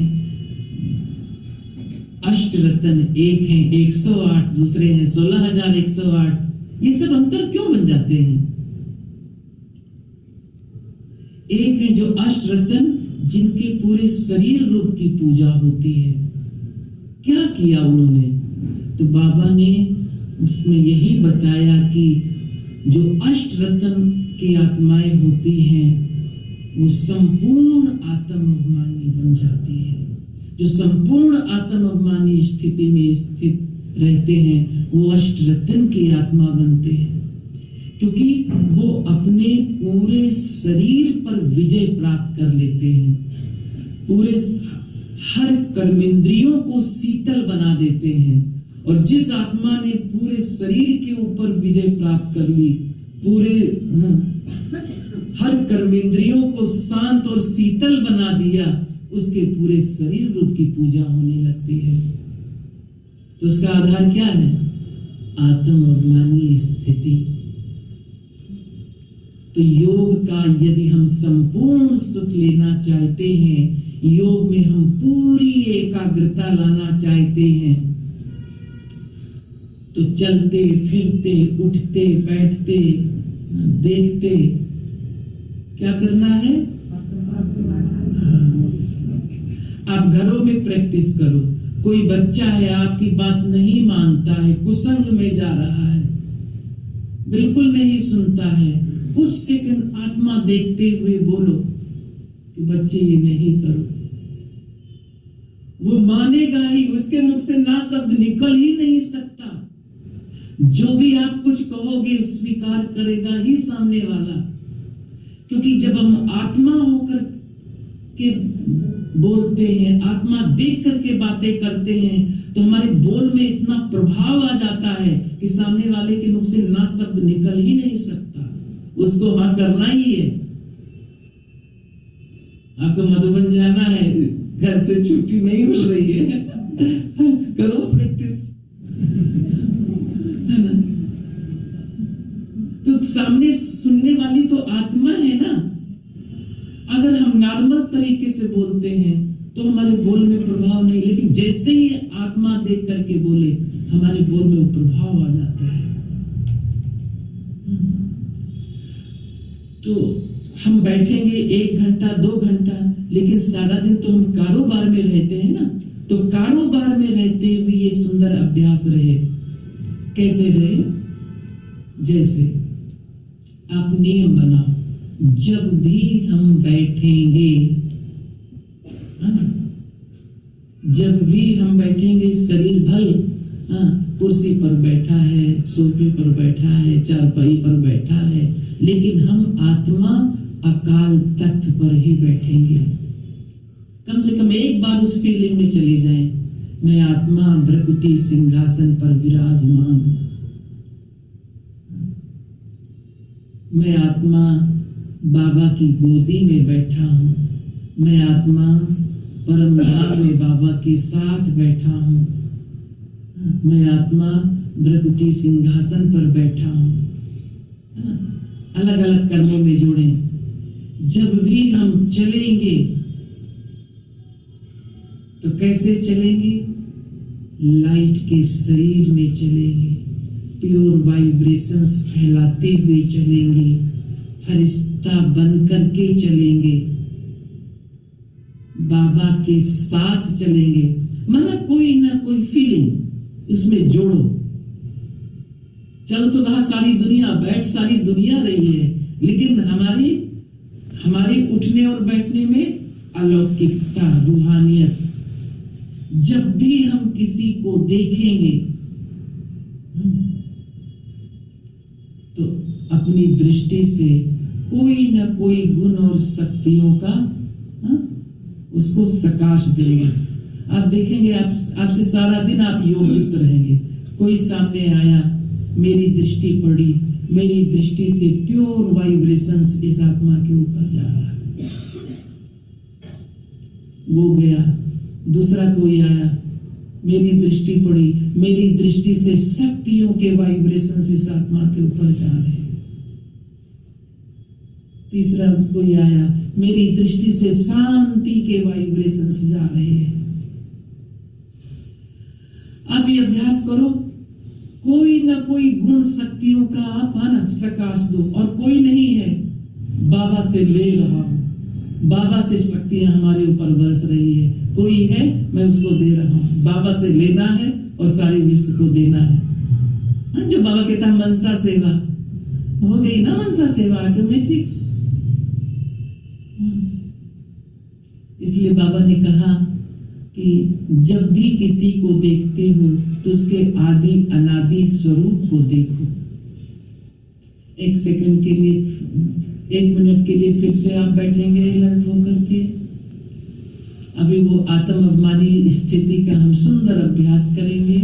अष्ट रत्न, एक है 108, दूसरे हैं 16,108, ये सब अंतर क्यों बन जाते हैं? एक है जो अष्ट रत्न, जिनके पूरे शरीर रूप की पूजा होती है। क्या किया उन्होंने? तो बाबा ने उसमें यही बताया कि जो अष्ट रत्न की आत्माएं होती हैं, वो संपूर्ण आत्माभिमानी बन जाती है। जो संपूर्ण आत्माभिमानी स्थिति में स्थित रहते हैं, वो अष्ट रत्न की आत्मा बनते हैं। क्योंकि वो अपने पूरे शरीर पर विजय प्राप्त कर लेते हैं, पूरे हर कर्मेंद्रियों को शीतल बना देते हैं। और जिस आत्मा ने पूरे शरीर के ऊपर विजय प्राप्त कर ली, पूरे हर कर्मेंद्रियों को शांत और शीतल बना दिया, उसके पूरे शरीर रूप की पूजा होने लगती है। तो उसका आधार क्या है? आत्माभिमानी स्थिति। तो योग का यदि हम संपूर्ण सुख लेना चाहते हैं, योग में हम पूरी एकाग्रता लाना चाहते हैं, तो चलते फिरते उठते बैठते देखते क्या करना है? आप घरों में प्रैक्टिस करो। कोई बच्चा है, आपकी बात नहीं मानता है, कुसंग में जा रहा है, बिल्कुल नहीं सुनता है, कुछ सेकंड आत्मा देखते हुए बोलो कि बच्चे ये नहीं करो। वो मानेगा ही, उसके मुख से ना शब्द निकल ही नहीं सकता। जो भी आप कुछ कहोगे स्वीकार करेगा ही सामने वाला। क्योंकि जब हम आत्मा होकर के बोलते हैं, आत्मा देख करके बातें करते हैं, तो हमारे बोल में इतना प्रभाव आ जाता है कि सामने वाले के मुख से ना शब्द निकल ही नहीं सकता। उसको हाँ करना ही है। आपको मधुबन जाना है, घर से छुट्टी नहीं मिल रही है, करो प्रैक्टिस, है ना? तो सामने सुनने वाली तो आत्मा है ना। अगर हम नॉर्मल तरीके से बोलते हैं तो हमारे बोल में प्रभाव नहीं, लेकिन जैसे ही आत्मा देख करके बोले, हमारे बोल में वो प्रभाव आ जाता है। तो हम बैठेंगे 1 घंटा 2 घंटा, लेकिन सारा दिन तो हम कारोबार में रहते हैं ना। तो कारोबार में रहते हुए ये सुंदर अभ्यास रहे। कैसे रहे? जैसे आप नियम बनाओ, जब भी हम बैठेंगे, जब भी हम बैठेंगे, शरीर भल कुर्सी पर बैठा है, सोफे पर बैठा है, चारपाई पर बैठा है, लेकिन हम आत्मा अकाल तख्त पर ही बैठेंगे। कम से कम एक बार उस फीलिंग में चले जाएं, मैं आत्मा भ्रकुटी सिंहासन पर विराजमान, मैं आत्मा बाबा की गोदी में बैठा हूं, मैं आत्मा परम धाम में बाबा के साथ बैठा हूं, मैं आत्मा भ्रकुटी सिंहासन पर बैठा हूं। अलग अलग कर्मों में जोड़ें। जब भी हम चलेंगे तो कैसे चलेंगे? लाइट के शरीर में चलेंगे, प्योर वाइब्रेशंस फैलाते हुए चलेंगे, फरिश्ता बन करके चलेंगे, बाबा के साथ चलेंगे। माना कोई ना कोई फीलिंग उसमें जोड़ो। चल तो रहा सारी दुनिया, बैठ सारी दुनिया रही है, लेकिन हमारे उठने और बैठने में अलौकिकता, रूहानियत। जब भी हम किसी को देखेंगे तो अपनी दृष्टि से कोई ना कोई गुण और शक्तियों का उसको सकाश देंगे। आप देखेंगे, आपसे सारा दिन आप योग युक्त रहेंगे। कोई सामने आया, मेरी दृष्टि पड़ी, मेरी दृष्टि से प्योर वाइब्रेशंस इस आत्मा के ऊपर जा रहा है। वो गया, दूसरा कोई आया, मेरी दृष्टि पड़ी, मेरी दृष्टि से शक्तियों के वाइब्रेशंस इस आत्मा के ऊपर जा रहे हैं। तीसरा कोई आया, मेरी दृष्टि से शांति के वाइब्रेशंस जा रहे हैं। आप ये अभ्यास करो, कोई ना कोई गुण शक्तियों का आप सकाश दो। और कोई नहीं है, बाबा से ले रहा हूं, बाबा से शक्तियां हमारे ऊपर बरस रही है। कोई है, मैं उसको दे रहा हूं। बाबा से लेना है और सारे विश्व को देना है। जो बाबा कहता है मनसा सेवा, हो गई ना मनसा सेवा ऑटोमेटिक। इसलिए बाबा ने कहा कि जब भी किसी को देखते हो तो उसके आदि अनादि स्वरूप को देखो। एक सेकंड के लिए, 1 मिनट के लिए फिर से आप बैठेंगे अलर्ट होकर के। अभी वो आत्म अभिमानी स्थिति का हम सुंदर अभ्यास करेंगे।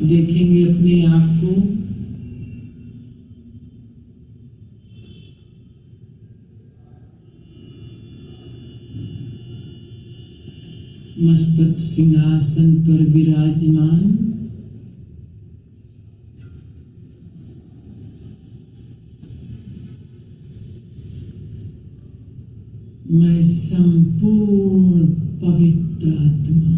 देखेंगे अपने आप को, मस्तक सिंहासन पर विराजमान, मैं संपूर्ण पवित्र आत्मा,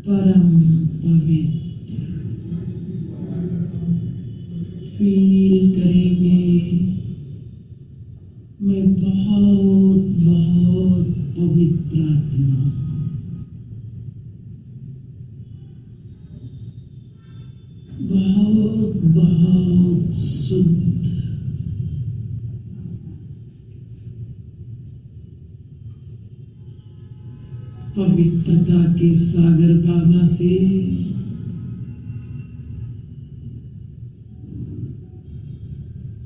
परम पवित्र, फील करेंगे मैं बहुत बहुत पवित्र आत्मा, बहुत बहुत शुद्ध, पवित्रता के सागर बाबा से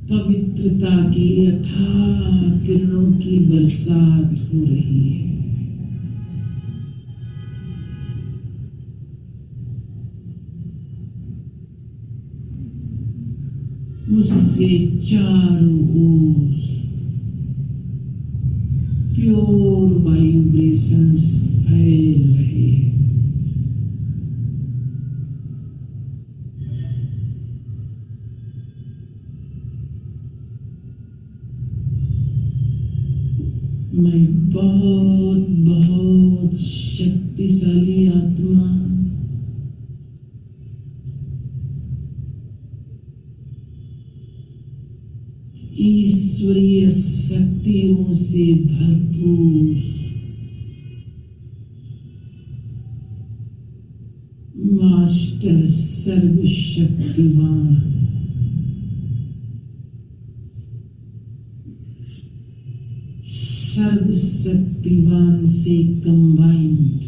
पवित्रता की अथाह किरणों की बरसात हो रही है। मुझसे चारों ओर प्योर वाइब्रेशंस फैल रहे हैं। मैं बहुत बहुत शक्तिशाली आत्मा, ईश्वरीय शक्तियों से भरपूर, मास्टर सर्वशक्तिवान, सर्वशक्तिवान से कंबाइंड,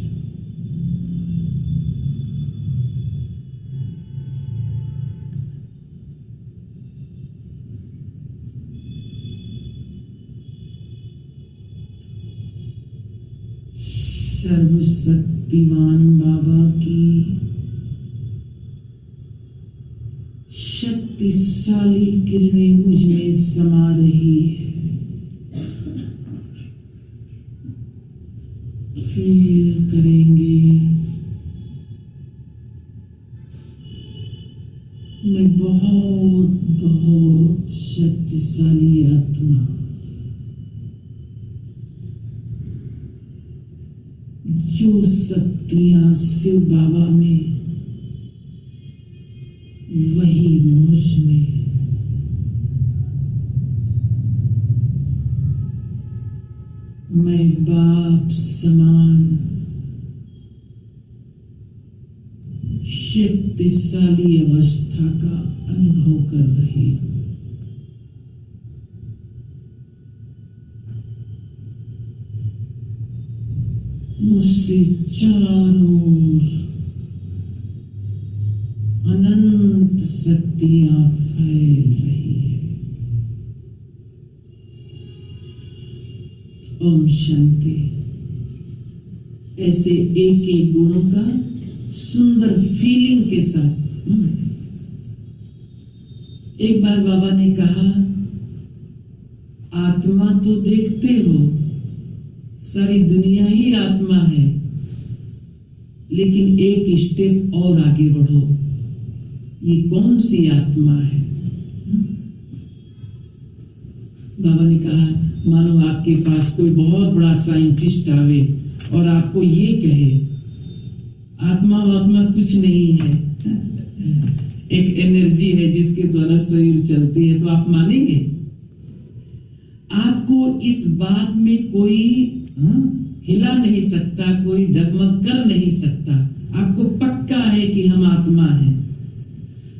सर्वशक्तिवान बाबा की शक्तिशाली किरणें मुझ में समा रही है। फील करेंगे मैं बहुत बहुत शक्तिशाली आत्मा, जो शक्तियां शिव बाबा में, वही मुझ में। मैं बाप समान शक्तिशाली अवस्था का अनुभव कर रही हूं। मुझसे चारों ओर अनंत शक्तियां फैल रही है। ओम शांति। ऐसे एक एक गुणों का सुंदर फीलिंग के साथ एक बार बाबा ने कहा, आत्मा तो देखते हो, सारी दुनिया ही आत्मा है, लेकिन एक स्टेप और आगे बढ़ो। ये कौन सी आत्मा है? बाबा ने कहा, मानो आपके पास कोई बहुत बड़ा साइंटिस्ट आवे और आपको ये कहे आत्मा वात्मा कुछ नहीं है, एक एनर्जी है जिसके द्वारा शरीर चलती है, तो आप मानेंगे? आपको इस बात में कोई हिला नहीं सकता, कोई डगमग कर नहीं सकता। आपको पक्का है कि हम आत्मा हैं।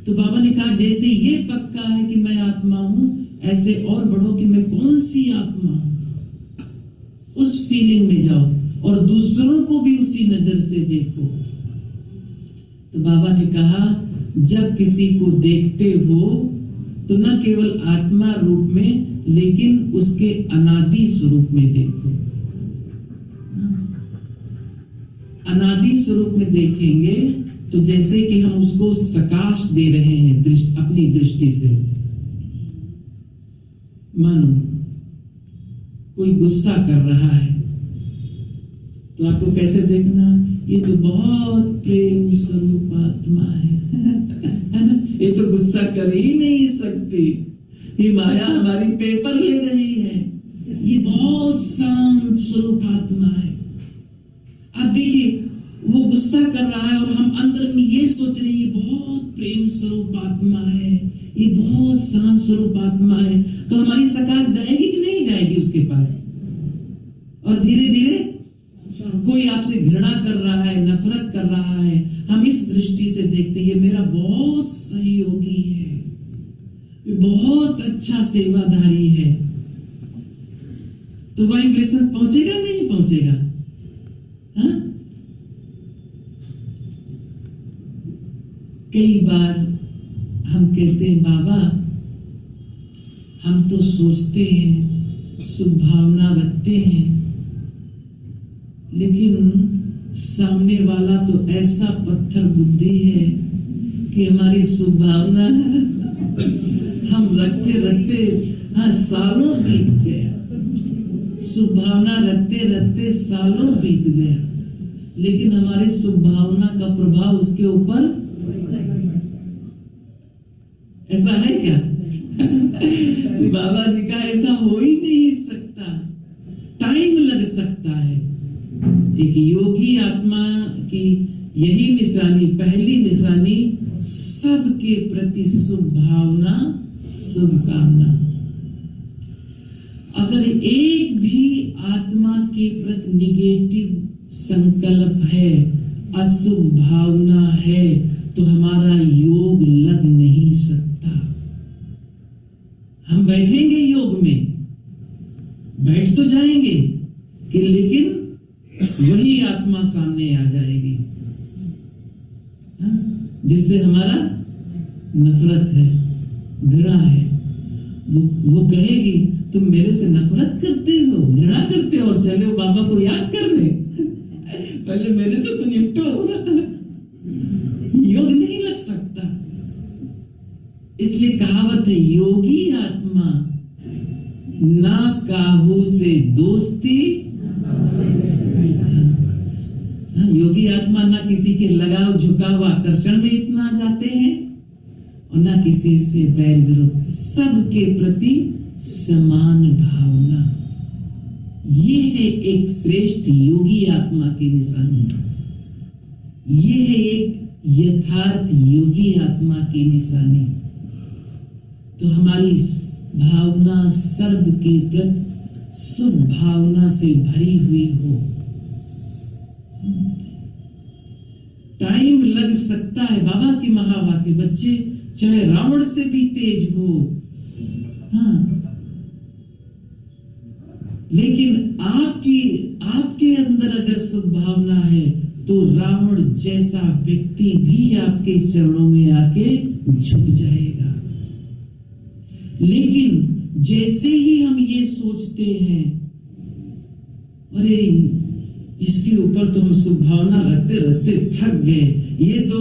तो बाबा ने कहा, जैसे ये पक्का है कि मैं आत्मा हूं, ऐसे और बढ़ो कि मैं कौन सी आत्मा हूं। उस फीलिंग में जाओ और दूसरों को भी उसी नजर से देखो। तो बाबा ने कहा जब किसी को देखते हो तो न केवल आत्मा रूप में लेकिन उसके अनादि स्वरूप में देखो। अनादि स्वरूप में देखेंगे तो जैसे कि हम उसको सकाश दे रहे हैं अपनी दृष्टि से। मानो कोई गुस्सा कर रहा है तो आपको कैसे देखना, ये तो बहुत प्रेम स्वरूप आत्मा है ना, ये तो गुस्सा कर ही नहीं सकती, ये माया हमारी पेपर ले रही है, ये बहुत शांत स्वरूप आत्मा है। आप देखिए वो गुस्सा कर रहा है और हम अंदर में ये सोच रहे हैं ये बहुत प्रेम स्वरूप आत्मा है, ये बहुत शांत स्वरूप आत्मा है, तो हमारी सकाश जाएगी कि नहीं जाएगी उसके पास। और धीरे धीरे कोई आपसे घृणा कर रहा है, नफरत कर रहा है, हम इस दृष्टि से देखते हैं ये मेरा बहुत सहयोगी है, ये बहुत अच्छा सेवाधारी है, तो वाइब्रेशन पहुंचेगा नहीं पहुंचेगा। हाँ? कई बार हम कहते हैं बाबा हम तो सोचते हैं, शुभ भावना रखते हैं, लेकिन सामने वाला तो ऐसा पत्थर बुद्धि है कि हमारी शुभ भावना हम रखते रखते सालों बीत गया, शुभ भावना रखते रखते सालों बीत गया, लेकिन हमारी शुभ भावना का प्रभाव उसके ऊपर ऐसा है क्या? बाबा ने कहा ऐसा हो ही नहीं सकता, टाइम लग सकता है। एक योगी आत्मा की यही निशानी, पहली निशानी सबके प्रति शुभ भावना, शुभकामना। अगर एक भी आत्मा के प्रति निगेटिव संकल्प है, अशुभ भावना है, तो हमारा योग लग नहीं सकता। हम बैठेंगे योग में, बैठ तो जाएंगे कि लेकिन वही आत्मा सामने आ जाएगी जिससे हमारा नफरत है, घृणा है। वो कहेगी तुम मेरे से नफरत करते हो, घृणा करते हो और चले हो बाबा को याद करने, पहले मेरे से तो निपटो। योग नहीं लग सकता। इसलिए कहावत है योगी आत्मा ना काहू से दोस्ती, योगी आत्मा ना किसी के लगाव झुकाव आकर्षण में इतना आ जाते हैं और ना किसी से बैर विरोध, सबके प्रति समान भावना। ये है एक श्रेष्ठ योगी आत्मा की निशानी, ये है एक यथार्थ योगी आत्मा की निशानी। तो हमारी भावना सर्व के प्रति शुभ भावना से भरी हुई हो। टाइम लग सकता है, बाबा की महावाक्य बच्चे चाहे रावण से भी तेज हो, हाँ, लेकिन आपके अंदर अगर शुभ भावना है तो रावण जैसा व्यक्ति भी आपके चरणों में आके झुक जाएगा। लेकिन जैसे ही हम ये सोचते हैं अरे इसके ऊपर तो हम शुभ भावना रखते रखते थक गए, ये तो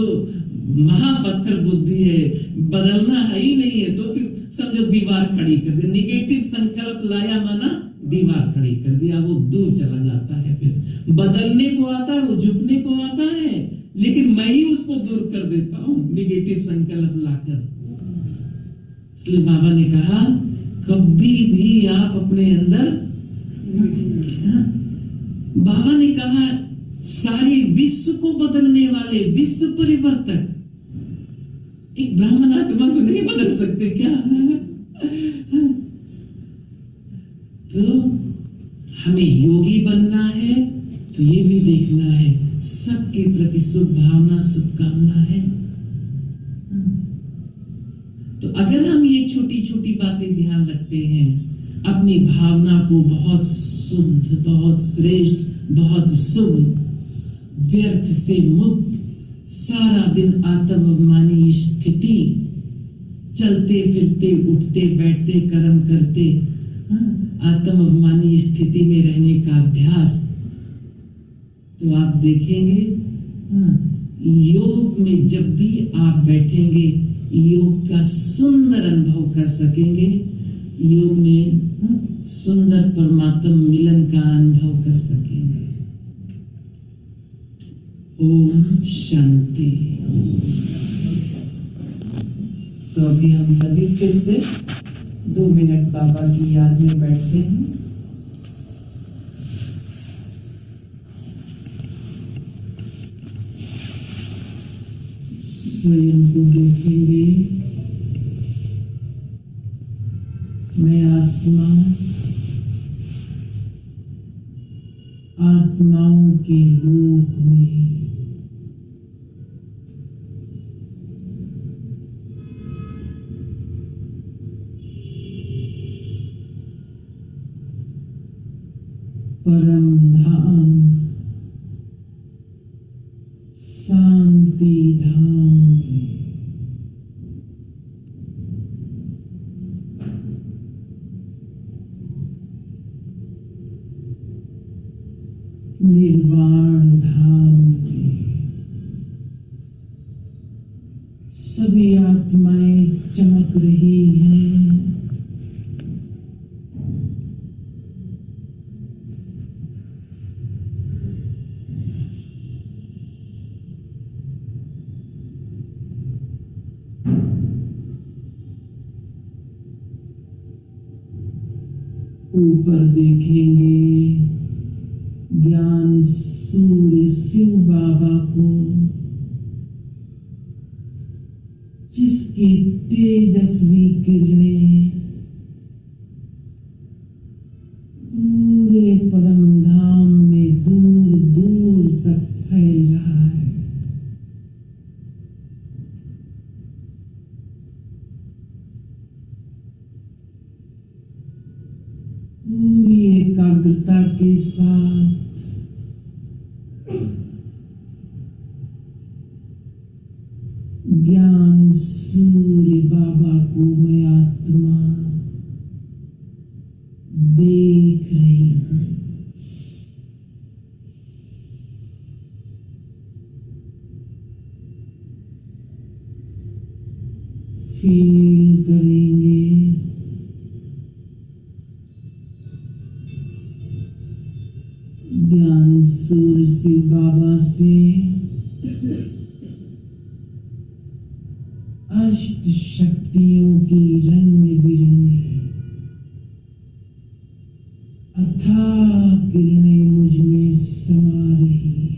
महापत्थर बुद्धि है, बदलना है ही नहीं है, तो फिर समझो दीवार खड़ी कर दी, निगेटिव संकल्प लाया माना दीवार खड़ी कर दिया, वो दूर चला जाता है। फिर बदलने को आता है, वो झुकने को आता है, लेकिन मैं ही उसको दूर कर देता हूं निगेटिव संकल्प लाकर। इसलिए बाबा ने कहा कभी भी आप अपने अंदर, बाबा ने कहा सारे विश्व को बदलने वाले विश्व परिवर्तक एक ब्राह्मण आत्मा को नहीं बदल सकते क्या? तो हमें योगी बनना है तो ये भी देखना है सबके प्रति शुभ भावना, शुभकामना है। तो अगर हम ये छोटी छोटी बातें ध्यान रखते हैं, अपनी भावना को बहुत शुद्ध, बहुत श्रेष्ठ, बहुत शुभ, व्यर्थ से मुक्त, सारा दिन आत्माभिमानी स्थिति, चलते फिरते उठते बैठते कर्म करते आत्माभिमानी स्थिति में रहने का अभ्यास, तो आप देखेंगे योग में जब भी आप बैठेंगे योग का सुंदर अनुभव कर सकेंगे, योग में सुंदर परमात्मा मिलन का अनुभव कर सकेंगे। ओम शांति। तो अभी हम सभी फिर से 2 मिनट बाबा की याद में बैठते हैं। स्वयं को देखेंगे, मैं आत्मा, आत्माओं के लोक में, परम धाम, शांति धाम में, निर्वाण धाम में सभी आत्माएं चमक रही हैं। ऊपर देखेंगे ज्ञान सूर्य शिव बाबा को, जिसकी तेजस्वी किरणें पूरे परम धाम में दूर दूर तक फैल रहा है। पूरी एकाग्रता के साथ ज्ञान सूर्य बाबा को मैं आत्मा देख रही हूं। फील करेंगे ज्ञान सूर्य शिव बाबा से अष्ट शक्तियों की रंग बिरंगी अथाह किरणें मुझ में समा रही है।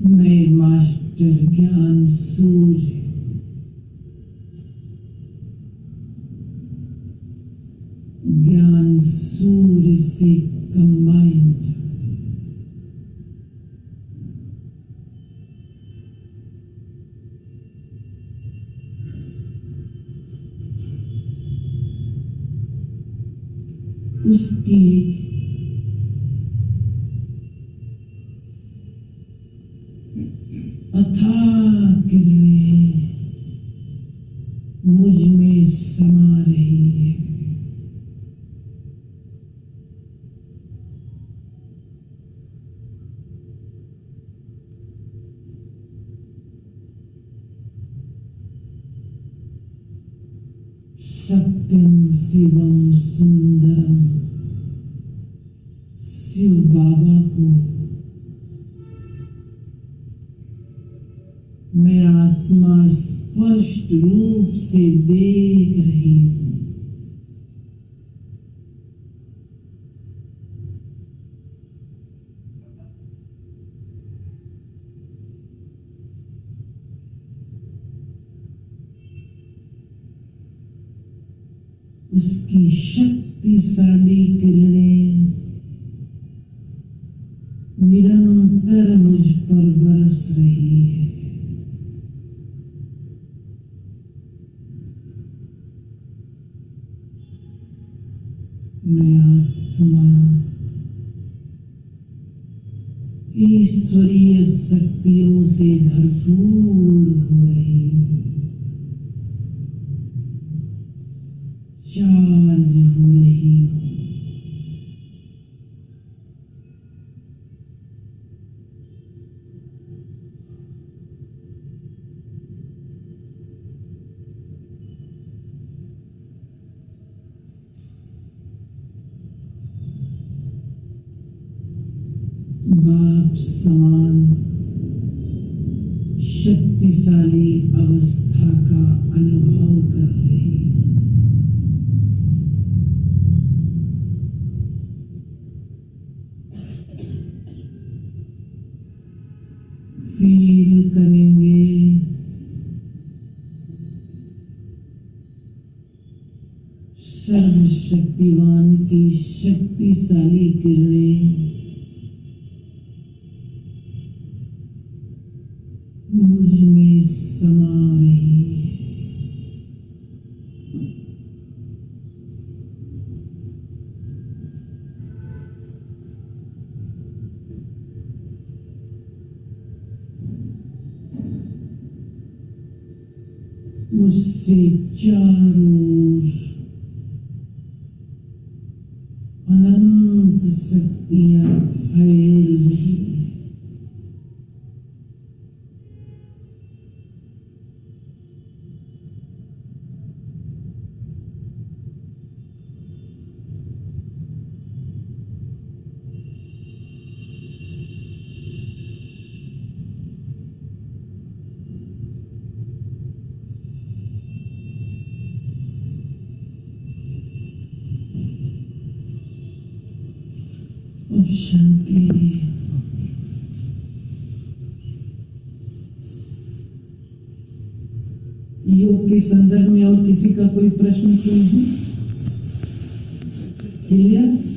मैं मास्टर ज्ञान सूर्य ज्ञान सूर्य से कंबाइंड उसकी अथाह किरणें मुझ में समा रही है। सत्यम शिवम सुंदरम शिव बाबा को मैं आत्मा स्पष्ट रूप से देख रही हूं। उसकी शक्तिशाली किरणें निरंतर मुझ पर बरस रही है। मैं आत्मा ईश्वरीय शक्तियों से भरपूर हो रही हूं, चार्ज हो रही हूं। बाप समान शक्तिशाली अवस्था का अनुभव कर रही हूं। फील करेंगे सर्वशक्तिवान की शक्तिशाली किरणें मुझ में समा रही है। मुझसे चारों ओर अनंत शक्तियां फैल रही हैं। ओम शांति। योग के संदर्भ में और किसी का कोई प्रश्न क्यों है? क्लियर?